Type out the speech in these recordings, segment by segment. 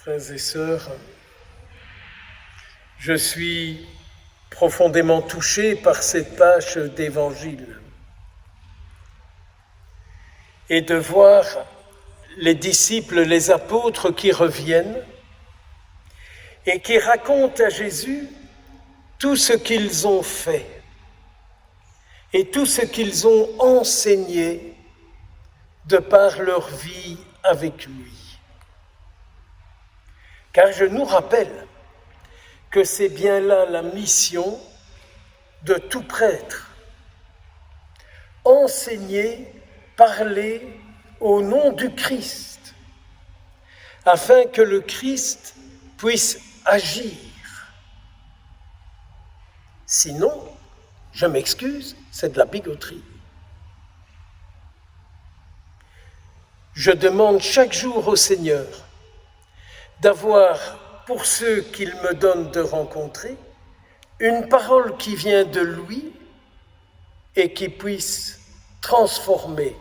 Frères et sœurs, je suis profondément touché par cette page d'Évangile et de voir les disciples, les apôtres qui reviennent et qui racontent à Jésus tout ce qu'ils ont fait et tout ce qu'ils ont enseigné de par leur vie avec lui. Car je nous rappelle que c'est bien là la mission de tout prêtre. Enseigner, parler au nom du Christ, afin que le Christ puisse agir. Sinon, je m'excuse, c'est de la bigoterie. Je demande chaque jour au Seigneur d'avoir, pour ceux qu'il me donne de rencontrer, une parole qui vient de lui et qui puisse transformer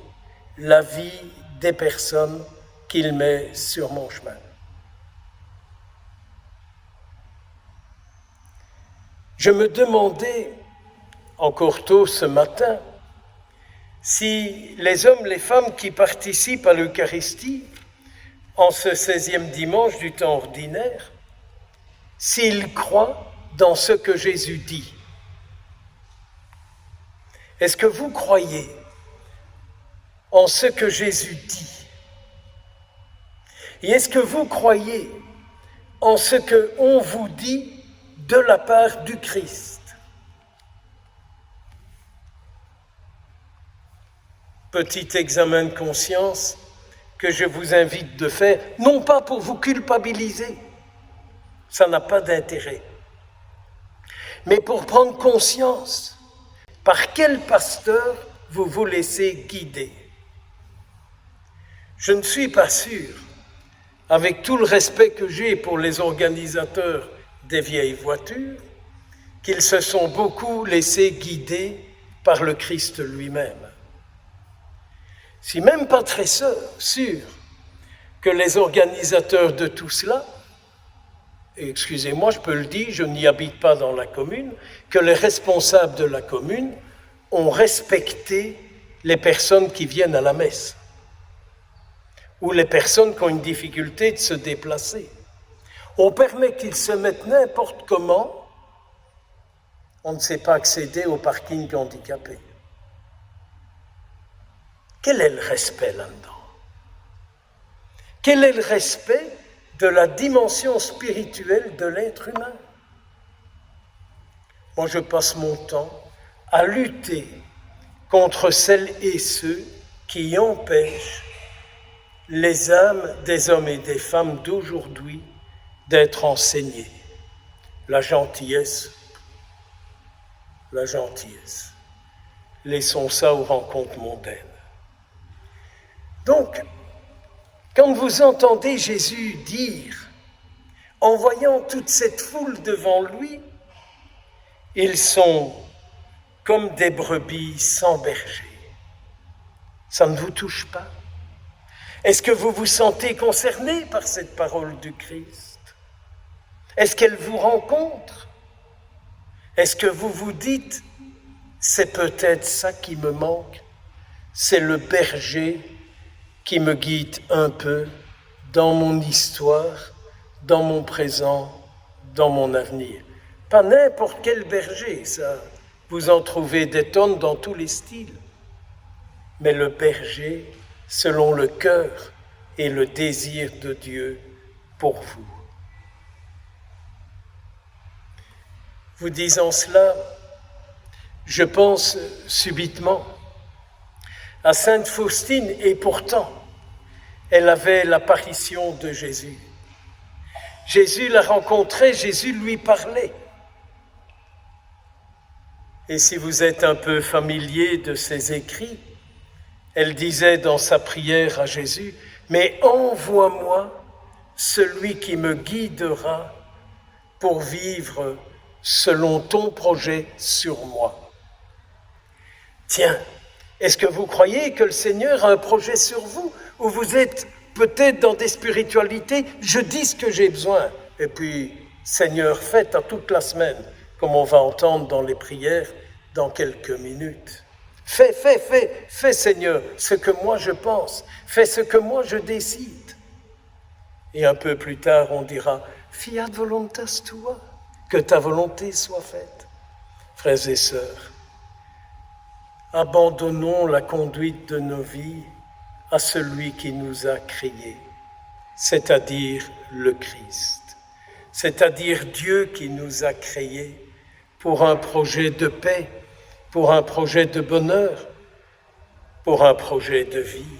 la vie des personnes qu'il met sur mon chemin. Je me demandais, encore tôt ce matin, si les hommes, les femmes qui participent à l'Eucharistie en ce 16e dimanche du temps ordinaire, s'ils croient dans ce que Jésus dit. Est-ce que vous croyez en ce que Jésus dit? Et est-ce que vous croyez en ce qu'on vous dit de la part du Christ? Petit examen de conscience que je vous invite de faire, non pas pour vous culpabiliser, ça n'a pas d'intérêt, mais pour prendre conscience par quel pasteur vous vous laissez guider. Je ne suis pas sûr, avec tout le respect que j'ai pour les organisateurs des vieilles voitures, qu'ils se sont beaucoup laissés guider par le Christ lui-même. Je ne suis même pas très sûr que les organisateurs de tout cela, et excusez-moi, je peux le dire, je n'y habite pas dans la commune, que les responsables de la commune ont respecté les personnes qui viennent à la messe ou les personnes qui ont une difficulté de se déplacer. On permet qu'ils se mettent n'importe comment, on ne sait pas accéder au parking handicapé. Quel est le respect là-dedans? Quel est le respect de la dimension spirituelle de l'être humain? Moi, je passe mon temps à lutter contre celles et ceux qui empêchent les âmes des hommes et des femmes d'aujourd'hui d'être enseignés. La gentillesse. Laissons ça aux rencontres mondaines. Donc, quand vous entendez Jésus dire, en voyant toute cette foule devant lui, ils sont comme des brebis sans berger. Ça ne vous touche pas? Est-ce que vous vous sentez concerné par cette parole du Christ? Est-ce qu'elle vous rencontre? Est-ce que vous vous dites, c'est peut-être ça qui me manque, c'est le berger qui me guide un peu dans mon histoire, dans mon présent, dans mon avenir. Pas n'importe quel berger, ça. Vous en trouvez des tonnes dans tous les styles. Mais le berger selon le cœur et le désir de Dieu pour vous. Vous disant cela, je pense subitement à Sainte Faustine, et pourtant, elle avait l'apparition de Jésus. Jésus la rencontrait, Jésus lui parlait. Et si vous êtes un peu familier de ses écrits, elle disait dans sa prière à Jésus, « Mais envoie-moi celui qui me guidera pour vivre selon ton projet sur moi. » Tiens, est-ce que vous croyez que le Seigneur a un projet sur vous, ou vous êtes peut-être dans des spiritualités, je dis ce que j'ai besoin. Et puis, Seigneur, faites à toute la semaine, comme on va entendre dans les prières dans quelques minutes. Fais, Seigneur, ce que moi je pense. Fais ce que moi je décide. Et un peu plus tard, on dira, fiat voluntas tua, que ta volonté soit faite. Frères et sœurs, abandonnons la conduite de nos vies à celui qui nous a créés, c'est-à-dire le Christ, c'est-à-dire Dieu qui nous a créés pour un projet de paix, pour un projet de bonheur, pour un projet de vie.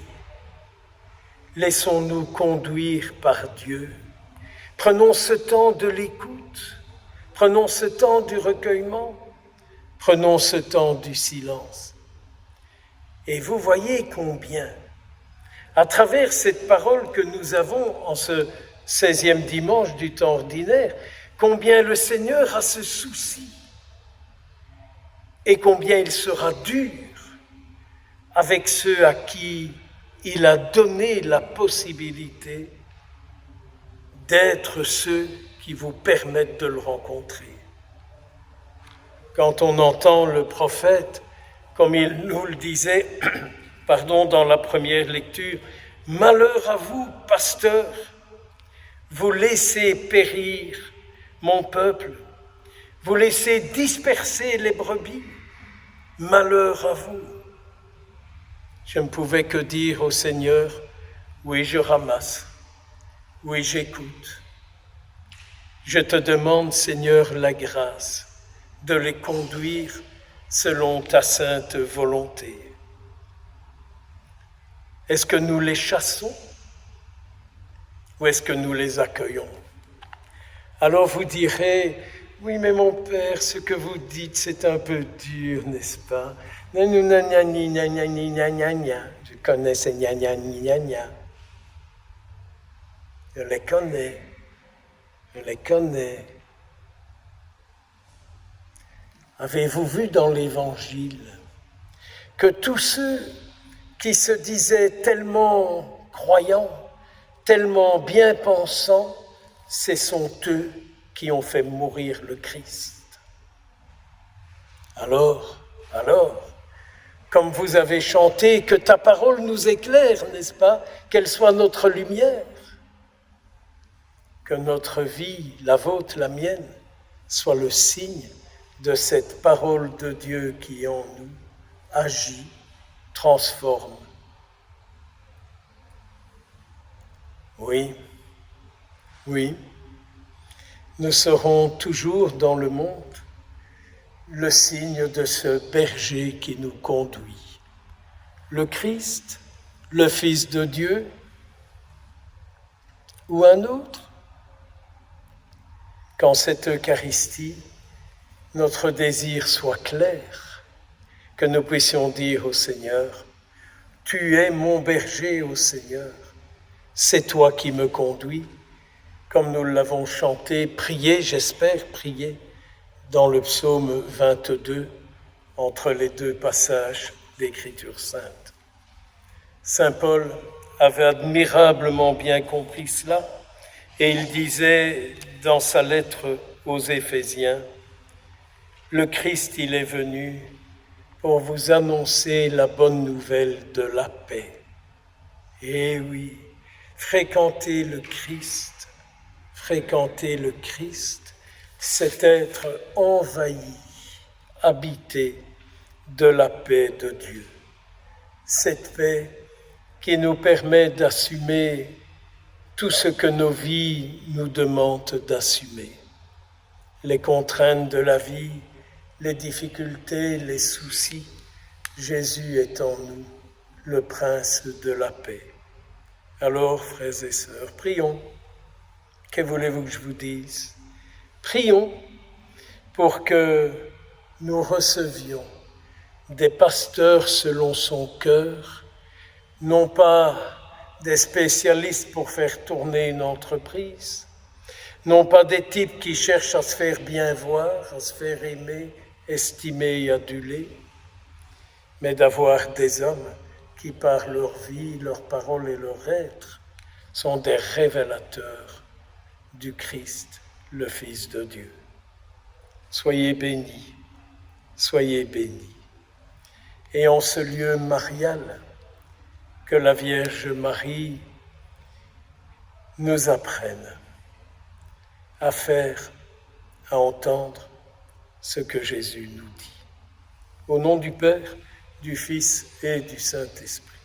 Laissons-nous conduire par Dieu. Prenons ce temps de l'écoute, prenons ce temps du recueillement, prenons ce temps du silence. Et vous voyez combien, à travers cette parole que nous avons en ce 16e dimanche du temps ordinaire, combien le Seigneur a ce souci et combien il sera dur avec ceux à qui il a donné la possibilité d'être ceux qui vous permettent de le rencontrer. Quand on entend le prophète, comme il nous le disait, dans la première lecture, « Malheur à vous, pasteurs, vous laissez périr mon peuple, vous laissez disperser les brebis, malheur à vous. » Je ne pouvais que dire au Seigneur, oui, je ramasse, oui, j'écoute. Je te demande, Seigneur, la grâce de les conduire selon ta sainte volonté. Est-ce que nous les chassons ou est-ce que nous les accueillons? Alors vous direz, oui, mais mon Père, ce que vous dites, c'est un peu dur, n'est-ce pas? Je connais ces gna-gna-gna-gna. Je les connais. Avez-vous vu dans l'Évangile que tous ceux qui se disaient tellement croyants, tellement bien pensants, ce sont eux qui ont fait mourir le Christ? Alors, comme vous avez chanté, que ta parole nous éclaire, n'est-ce pas? Qu'elle soit notre lumière. Que notre vie, la vôtre, la mienne, soit le signe de cette parole de Dieu qui en nous agit, transforme. Oui, nous serons toujours dans le monde le signe de ce berger qui nous conduit. Le Christ, le Fils de Dieu, ou un autre? Qu'en cette Eucharistie, notre désir soit clair, que nous puissions dire au Seigneur, « Tu es mon berger, ô Seigneur, c'est toi qui me conduis », comme nous l'avons chanté, prié, j'espère prier, dans le psaume 22, entre les deux passages d'Écriture sainte. Saint Paul avait admirablement bien compris cela, et il disait dans sa lettre aux Éphésiens, « Le Christ, il est venu pour vous annoncer la bonne nouvelle de la paix. » Et oui, fréquenter le Christ, c'est être envahi, habité de la paix de Dieu. Cette paix qui nous permet d'assumer tout ce que nos vies nous demandent d'assumer. Les contraintes de la vie, les difficultés, les soucis, Jésus est en nous, le prince de la paix. Alors, frères et sœurs, prions. Que voulez-vous que je vous dise? Prions pour que nous recevions des pasteurs selon son cœur, non pas des spécialistes pour faire tourner une entreprise, non pas des types qui cherchent à se faire bien voir, à se faire aimer, estimer et aduler, mais d'avoir des hommes qui par leur vie, leur parole et leur être sont des révélateurs du Christ, le Fils de Dieu. Soyez bénis, soyez bénis. Et en ce lieu marial, que la Vierge Marie nous apprenne à faire, à entendre ce que Jésus nous dit. Au nom du Père, du Fils et du Saint-Esprit.